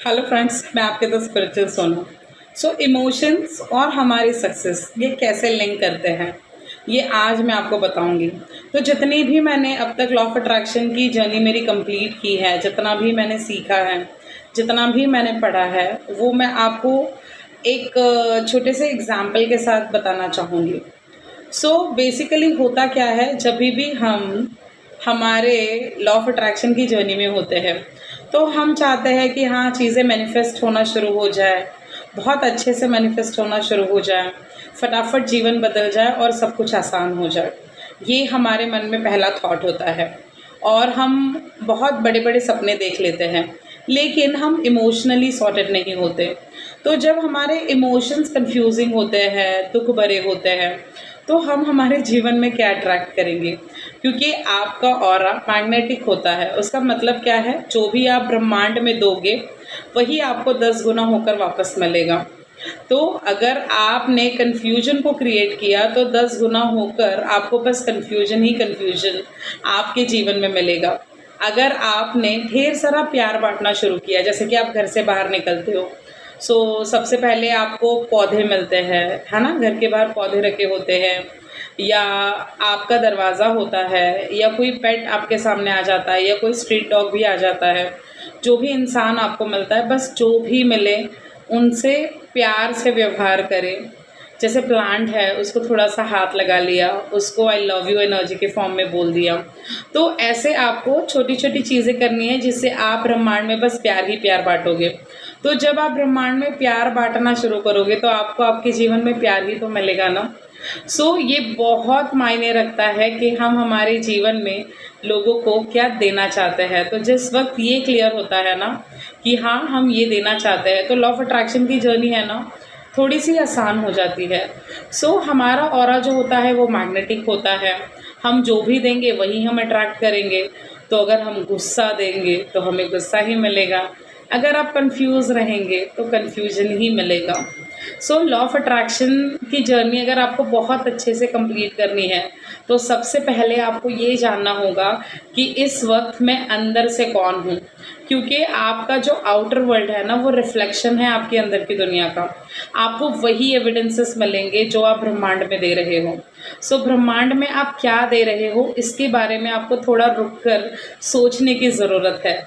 Hello friends, मैं आपके दोस्त स्पिरिचुअल सोनू। इमोशंस और हमारी सक्सेस ये कैसे लिंक करते हैं, ये आज मैं आपको बताऊंगी। तो जितनी भी मैंने अब तक लॉ ऑफ अट्रैक्शन की जर्नी मेरी कंप्लीट की है, जितना भी मैंने सीखा है, जितना भी मैंने पढ़ा है, वो मैं आपको एक छोटे से एग्जाम्पल के साथ बताना चाहूँगी। बेसिकली होता क्या है, जब भी हम हमारे लॉ ऑफ अट्रैक्शन की जर्नी में होते हैं तो हम चाहते हैं कि हाँ, चीज़ें मैनिफेस्ट होना शुरू हो जाए, बहुत अच्छे से मैनिफेस्ट होना शुरू हो जाए, फटाफट जीवन बदल जाए और सब कुछ आसान हो जाए। ये हमारे मन में पहला थॉट होता है और हम बहुत बड़े बड़े सपने देख लेते हैं, लेकिन हम इमोशनली सॉर्टेड नहीं होते। तो जब हमारे इमोशंस कंफ्यूजिंग होते हैं, दुख भरे होते हैं, तो हम हमारे जीवन में क्या अट्रैक्ट करेंगे? क्योंकि आपका ऑरा मैग्नेटिक होता है। उसका मतलब क्या है? जो भी आप ब्रह्मांड में दोगे वही आपको 10 गुना होकर वापस मिलेगा। तो अगर आपने कन्फ्यूजन को क्रिएट किया तो 10 गुना होकर आपको बस कन्फ्यूजन ही कन्फ्यूजन आपके जीवन में मिलेगा। अगर आपने ढेर सारा प्यार बांटना शुरू किया, जैसे कि आप घर से बाहर निकलते हो, सबसे पहले आपको पौधे मिलते हैं, है ना? घर के बाहर पौधे रखे होते हैं, या आपका दरवाज़ा होता है, या कोई पेट आपके सामने आ जाता है, या कोई स्ट्रीट डॉग भी आ जाता है। जो भी इंसान आपको मिलता है, बस जो भी मिले उनसे प्यार से व्यवहार करें। जैसे प्लांट है, उसको थोड़ा सा हाथ लगा लिया, उसको आई लव यू एनर्जी के फॉर्म में बोल दिया। तो ऐसे आपको छोटी छोटी चीज़ें करनी है जिससे आप ब्रह्मांड में बस प्यार ही प्यार बांटोगे। तो जब आप ब्रह्मांड में प्यार बांटना शुरू करोगे तो आपको आपके जीवन में प्यार ही तो मिलेगा ना। ये बहुत मायने रखता है कि हम हमारे जीवन में लोगों को क्या देना चाहते हैं। तो जिस वक्त ये क्लियर होता है ना कि हाँ, हम ये देना चाहते हैं, तो लॉ ऑफ अट्रैक्शन की जर्नी है ना, थोड़ी सी आसान हो जाती है। हमारा ऑरा जो होता है वो मैग्नेटिक होता है। हम जो भी देंगे वही हम अट्रैक्ट करेंगे। तो अगर हम गुस्सा देंगे तो हमें गुस्सा ही मिलेगा, अगर आप कंफ्यूज रहेंगे तो कंफ्यूजन ही मिलेगा। लॉ ऑफ अट्रैक्शन की जर्नी अगर आपको बहुत अच्छे से कंप्लीट करनी है तो सबसे पहले आपको ये जानना होगा कि इस वक्त मैं अंदर से कौन हूँ। क्योंकि आपका जो आउटर वर्ल्ड है ना, वो रिफ्लेक्शन है आपके अंदर की दुनिया का। आपको वही एविडेंसेस मिलेंगे जो आप ब्रह्मांड में दे रहे हो। ब्रह्मांड में आप क्या दे रहे हो, इसके बारे में आपको थोड़ा रुक कर सोचने की ज़रूरत है।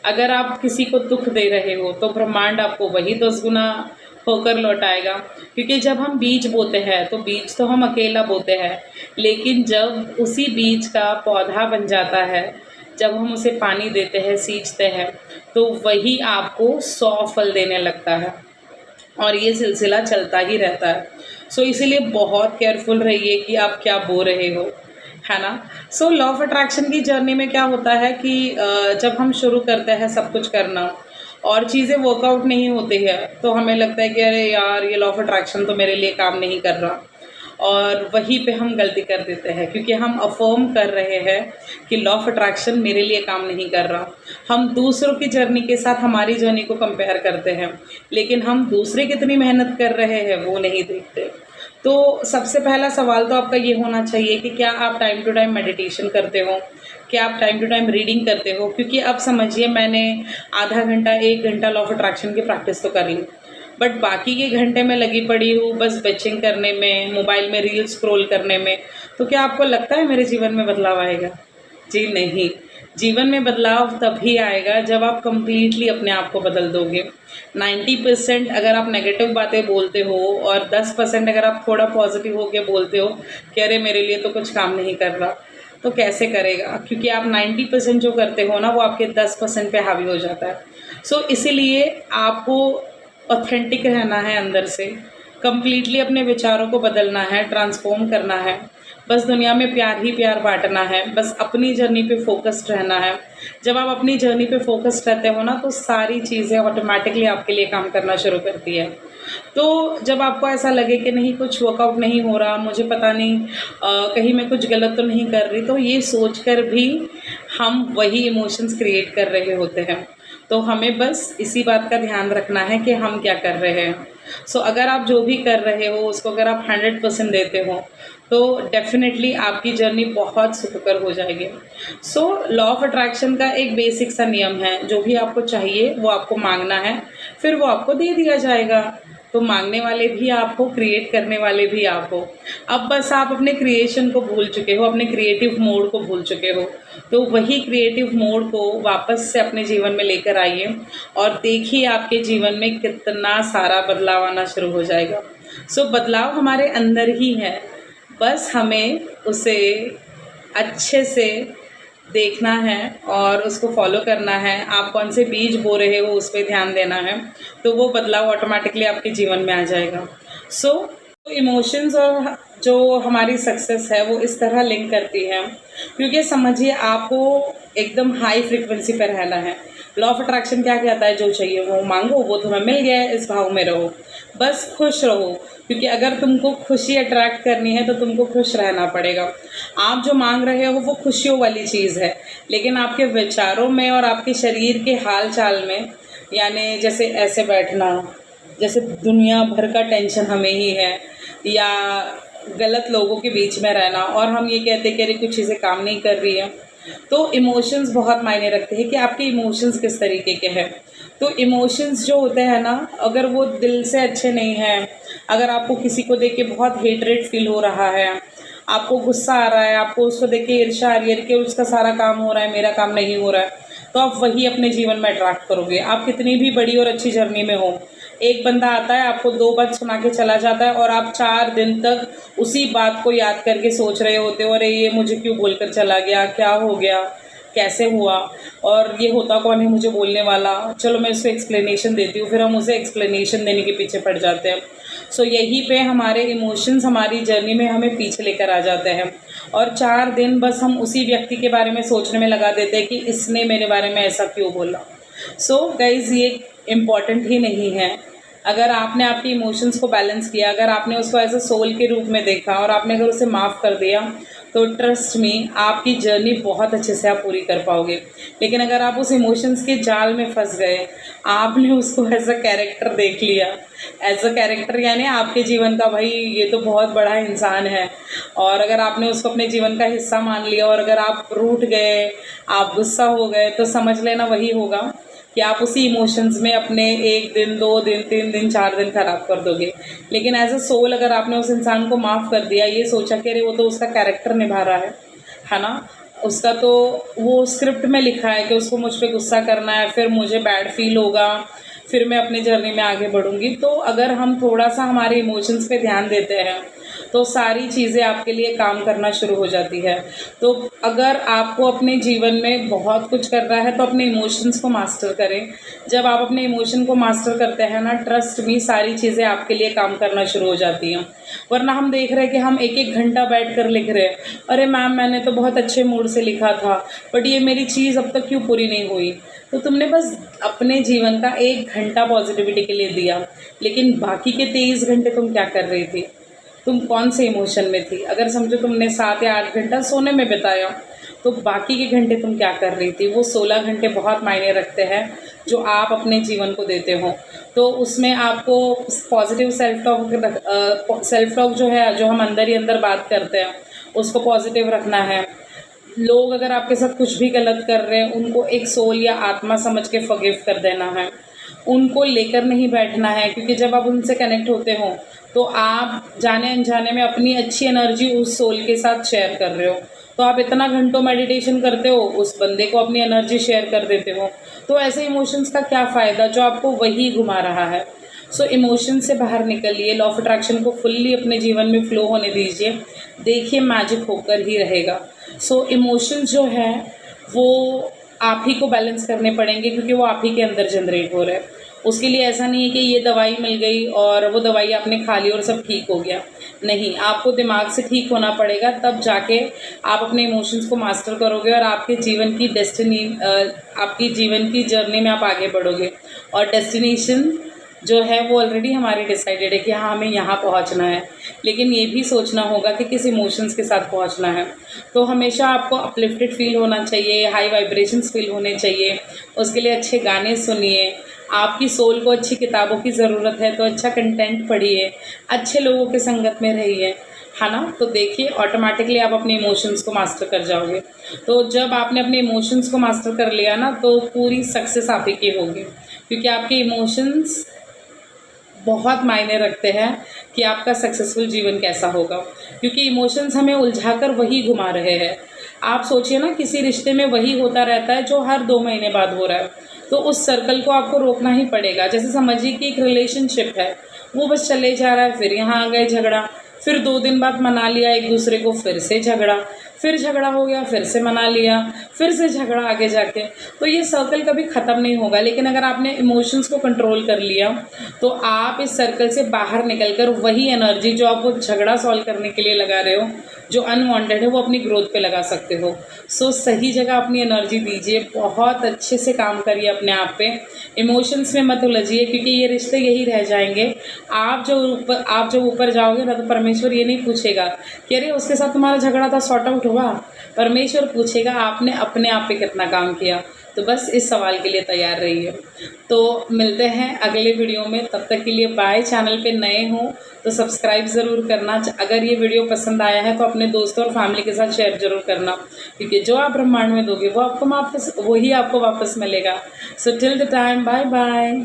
अगर आप किसी को दुख दे रहे हो तो ब्रह्मांड आपको वही 10 गुना होकर लौटाएगा। क्योंकि जब हम बीज बोते हैं तो बीज तो हम अकेला बोते हैं, लेकिन जब उसी बीज का पौधा बन जाता है, जब हम उसे पानी देते हैं, सींचते हैं, तो वही आपको 100 फल देने लगता है और ये सिलसिला चलता ही रहता है। इसीलिए बहुत केयरफुल रहिए कि आप क्या बो रहे हो, है ना। लॉ ऑफ अट्रैक्शन की जर्नी में क्या होता है कि जब हम शुरू करते हैं सब कुछ करना और चीज़ें वर्कआउट नहीं होती है तो हमें लगता है कि अरे यार, ये लॉ ऑफ अट्रैक्शन तो मेरे लिए काम नहीं कर रहा, और वहीं पे हम गलती कर देते हैं क्योंकि हम अफर्म कर रहे हैं कि लॉ ऑफ अट्रैक्शन मेरे लिए काम नहीं कर रहा। हम दूसरों की जर्नी के साथ हमारी जर्नी को कंपेयर करते हैं, लेकिन हम दूसरे कितनी मेहनत कर रहे हैं वो नहीं देखते। तो सबसे पहला सवाल तो आपका ये होना चाहिए कि क्या आप टाइम टू टाइम मेडिटेशन करते हो, क्या आप टाइम टू टाइम रीडिंग करते हो। क्योंकि अब समझिए, मैंने आधा घंटा 1 घंटा लॉ ऑफ अट्रैक्शन की प्रैक्टिस तो कर ली, बट बाकी के घंटे में लगी पड़ी हूँ बस बैचिंग करने में, मोबाइल में रील स्क्रॉल करने में। तो क्या आपको लगता है मेरे जीवन में बदलाव आएगा? जी नहीं। जीवन में बदलाव तभी आएगा जब आप कंप्लीटली अपने आप को बदल दोगे। 90% अगर आप नेगेटिव बातें बोलते हो और 10% अगर आप थोड़ा पॉजिटिव होकर बोलते हो कि अरे मेरे लिए तो कुछ काम नहीं कर रहा, तो कैसे करेगा? क्योंकि आप 90% जो करते हो ना, वो आपके 10% पे हावी हो जाता है। इसीलिए आपको ऑथेंटिक रहना है, अंदर से कंप्लीटली अपने विचारों को बदलना है, ट्रांसफॉर्म करना है। बस दुनिया में प्यार ही प्यार बांटना है, बस अपनी जर्नी पे फोकस्ड रहना है। जब आप अपनी जर्नी पे फोकस्ड रहते हो ना, तो सारी चीज़ें ऑटोमेटिकली आपके लिए काम करना शुरू करती है। तो जब आपको ऐसा लगे कि नहीं, कुछ वर्कआउट नहीं हो रहा, मुझे पता नहीं कहीं मैं कुछ गलत तो नहीं कर रही, तो ये सोचकर भी हम वही इमोशंस क्रिएट कर रहे होते हैं। तो हमें बस इसी बात का ध्यान रखना है कि हम क्या कर रहे हैं। अगर आप जो भी कर रहे हो उसको अगर आप 100% देते हो तो डेफ़िनेटली आपकी जर्नी बहुत सुखकर हो जाएगी। सो लॉ ऑफ़ अट्रैक्शन का एक बेसिक सा नियम है, जो भी आपको चाहिए वो आपको माँगना है, फिर वो आपको दे दिया जाएगा। तो माँगने वाले भी आप हो, क्रिएट करने वाले भी आप हो। अब बस आप अपने क्रिएशन को भूल चुके हो, अपने क्रिएटिव मोड को भूल चुके हो। तो वही क्रिएटिव मोड को वापस से अपने जीवन में लेकर आइए और देखिए आपके जीवन में कितना सारा बदलाव आना शुरू हो जाएगा। सो बदलाव हमारे अंदर ही है, बस हमें उसे अच्छे से देखना है और उसको फॉलो करना है। आप कौन से बीज बो रहे हो उस पे ध्यान देना है, तो वो बदलाव ऑटोमेटिकली आपके जीवन में आ जाएगा। सो इमोशंस और जो हमारी सक्सेस है वो इस तरह लिंक करती है, क्योंकि समझिए आपको एकदम हाई फ्रीक्वेंसी पर रहना है। लॉ ऑफ अट्रैक्शन क्या कहता है, जो चाहिए वो मांगो, वो तुम्हें मिल गया है, इस भाव में रहो, बस खुश रहो। क्योंकि अगर तुमको खुशी अट्रैक्ट करनी है तो तुमको खुश रहना पड़ेगा। आप जो मांग रहे हो वो खुशियों वाली चीज़ है, लेकिन आपके विचारों में और आपके शरीर के हाल चाल में, यानी जैसे ऐसे बैठना, जैसे दुनिया भर का टेंशन हमें ही है, या गलत लोगों के बीच में रहना और हम ये कहते कि अरे कुछ चीज़ें काम नहीं कर रही हैं। तो इमोशंस बहुत मायने रखते हैं कि आपके इमोशंस किस तरीके के हैं। तो इमोशंस जो होते हैं ना, अगर वो दिल से अच्छे नहीं हैं, अगर आपको किसी को देख के बहुत हेटरेट फील हो रहा है, आपको गुस्सा आ रहा है, आपको उसको देख के ईर्ष्या आ रही है कि उसका सारा काम हो रहा है, मेरा काम नहीं हो रहा है, तो आप वही अपने जीवन में अट्रैक्ट करोगे। आप कितनी भी बड़ी और अच्छी जर्नी में हो, एक बंदा आता है आपको 2 बात सुना के चला जाता है और आप 4 दिन तक उसी बात को याद करके सोच रहे होते हो, अरे ये मुझे क्यों बोलकर चला गया, क्या हो गया, कैसे हुआ, और ये होता कौन है मुझे बोलने वाला, चलो मैं इसको एक्सप्लेनेशन देती हूँ। फिर हम उसे एक्सप्लेनेशन देने के पीछे पड़ जाते हैं। सो यहीं पे हमारे इमोशंस हमारी जर्नी में हमें पीछे लेकर आ जाते हैं और 4 दिन बस हम उसी व्यक्ति के बारे में सोचने में लगा देते हैं कि इसने मेरे बारे में ऐसा क्यों बोला। सो गाइज़, ये इम्पॉर्टेंट ही नहीं है। अगर आपने आपके इमोशंस को बैलेंस किया, अगर आपने उसको एज अ सोल के रूप में देखा और आपने अगर उसे माफ़ कर दिया, तो ट्रस्ट मी आपकी जर्नी बहुत अच्छे से आप पूरी कर पाओगे। लेकिन अगर आप उस इमोशंस के जाल में फंस गए, आपने उसको एज अ कैरेक्टर देख लिया, एज अ कैरेक्टर यानी आपके जीवन का भाई ये तो बहुत बड़ा इंसान है, और अगर आपने उसको अपने जीवन का हिस्सा मान लिया और अगर आप रूठ गए, आप गुस्सा हो गए, तो समझ लेना वही होगा कि आप उसी इमोशंस में अपने 1 दिन, 2 दिन, 3 दिन, 4 दिन ख़राब कर दोगे। लेकिन एज अ सोल अगर आपने उस इंसान को माफ़ कर दिया, ये सोचा कि अरे वो तो उसका कैरेक्टर निभा रहा है ना, उसका तो वो स्क्रिप्ट में लिखा है कि उसको मुझ पे गुस्सा करना है, फिर मुझे बैड फील होगा, फिर मैं अपनी जर्नी में आगे बढ़ूँगी। तो अगर हम थोड़ा सा हमारे इमोशंस पे ध्यान देते हैं तो सारी चीज़ें आपके लिए काम करना शुरू हो जाती है। तो अगर आपको अपने जीवन में बहुत कुछ करना है तो अपने इमोशंस को मास्टर करें। जब आप अपने इमोशन को मास्टर करते हैं ना, ट्रस्ट मी, सारी चीज़ें आपके लिए काम करना शुरू हो जाती हैं। वरना हम देख रहे हैं कि हम 1-1 घंटा बैठ कर लिख रहे हैं, अरे मैम मैंने तो बहुत अच्छे मूड से लिखा था, बट ये मेरी चीज़ अब तक क्यों पूरी नहीं हुई। तो तुमने बस अपने जीवन का 1 घंटा पॉजिटिविटी के लिए दिया, लेकिन बाकी के 23 घंटे तुम क्या कर रही थी, तुम कौन से इमोशन में थी। अगर समझो तुमने 7 या 8 घंटा सोने में बिताया, तो बाकी के घंटे तुम क्या कर रही थी। वो 16 घंटे बहुत मायने रखते हैं जो आप अपने जीवन को देते हो। तो उसमें आपको पॉजिटिव सेल्फ टॉक जो है, जो हम अंदर ही अंदर बात करते हैं, उसको पॉजिटिव रखना है। लोग अगर आपके साथ कुछ भी गलत कर रहे हैं, उनको एक सोल या आत्मा समझ के फॉरगिव कर देना है, उनको लेकर नहीं बैठना है। क्योंकि जब आप उनसे कनेक्ट होते हो तो आप जाने अनजाने में अपनी अच्छी एनर्जी उस सोल के साथ शेयर कर रहे हो। तो आप इतना घंटों मेडिटेशन करते हो, उस बंदे को अपनी एनर्जी शेयर कर देते हो, तो ऐसे इमोशंस का क्या फ़ायदा जो आपको वही घुमा रहा है। सो इमोशन से बाहर निकलिए, लॉ ऑफ अट्रैक्शन को फुल्ली अपने जीवन में फ्लो होने दीजिए, देखिए मैजिक होकर ही रहेगा। सो इमोशंस जो है वो आप ही को बैलेंस करने पड़ेंगे, क्योंकि वो आप ही के अंदर जनरेट हो रहे हैं। उसके लिए ऐसा नहीं है कि ये दवाई मिल गई और वो दवाई आपने खा ली और सब ठीक हो गया। नहीं, आपको दिमाग से ठीक होना पड़ेगा, तब जाके आप अपने इमोशंस को मास्टर करोगे और आपके जीवन की आपकी जीवन की जर्नी में आप आगे बढ़ोगे। और डेस्टिनेशन जो है वो ऑलरेडी हमारी डिसाइडेड है कि हाँ हमें यहाँ पहुँचना है, लेकिन ये भी सोचना होगा कि किस इमोशंस के साथ पहुँचना है। तो हमेशा आपको अपलिफ्टेड फील होना चाहिए, हाई वाइब्रेशंस फील होने चाहिए। उसके लिए अच्छे गाने सुनिए, आपकी सोल को अच्छी किताबों की ज़रूरत है तो अच्छा कंटेंट पढ़िए, अच्छे लोगों के संगत में रहिए। है ना। तो देखिए ऑटोमेटिकली आप अपने इमोशंस को मास्टर कर जाओगे। तो जब आपने अपने इमोशंस को मास्टर कर लिया ना, तो पूरी सक्सेस आप ही की होगी, क्योंकि आपके इमोशंस बहुत मायने रखते हैं कि आपका सक्सेसफुल जीवन कैसा होगा। क्योंकि इमोशंस हमें उलझाकर वही घुमा रहे हैं। आप सोचिए ना, किसी रिश्ते में वही होता रहता है जो हर 2 महीने बाद हो रहा है, तो उस सर्कल को आपको रोकना ही पड़ेगा। जैसे समझिए कि एक रिलेशनशिप है, वो बस चले जा रहा है, फिर यहाँ आ गए झगड़ा, फिर 2 दिन बाद मना लिया एक दूसरे को, फिर से झगड़ा, फिर झगड़ा हो गया, फिर से मना लिया, फिर से झगड़ा आगे जाके, तो ये सर्कल कभी ख़त्म नहीं होगा। लेकिन अगर आपने इमोशंस को कंट्रोल कर लिया, तो आप इस सर्कल से बाहर निकलकर वही एनर्जी जो आप वो झगड़ा सॉल्व करने के लिए लगा रहे हो, जो अनवांटेड है, वो अपनी ग्रोथ पे लगा सकते हो। सो सही जगह अपनी एनर्जी दीजिए, बहुत अच्छे से काम करिए अपने आप पे, इमोशंस में मत उलझिए, क्योंकि ये रिश्ते यही रह जाएंगे। आप जब ऊपर जाओगे ना, तो परमेश्वर ये नहीं पूछेगा कि अरे उसके साथ तुम्हारा झगड़ा था, सॉर्ट आउट हुआ। परमेश्वर पूछेगा आपने अपने आप पे कितना काम किया। तो बस इस सवाल के लिए तैयार रहिए। तो मिलते हैं अगले वीडियो में, तब तक के लिए बाय। चैनल पे नए हो तो सब्सक्राइब ज़रूर करना। अगर ये वीडियो पसंद आया है तो अपने दोस्तों और फैमिली के साथ शेयर ज़रूर करना, क्योंकि जो आप ब्रह्मांड में दोगे वो आपको वापस मिलेगा। So till the time, bye bye.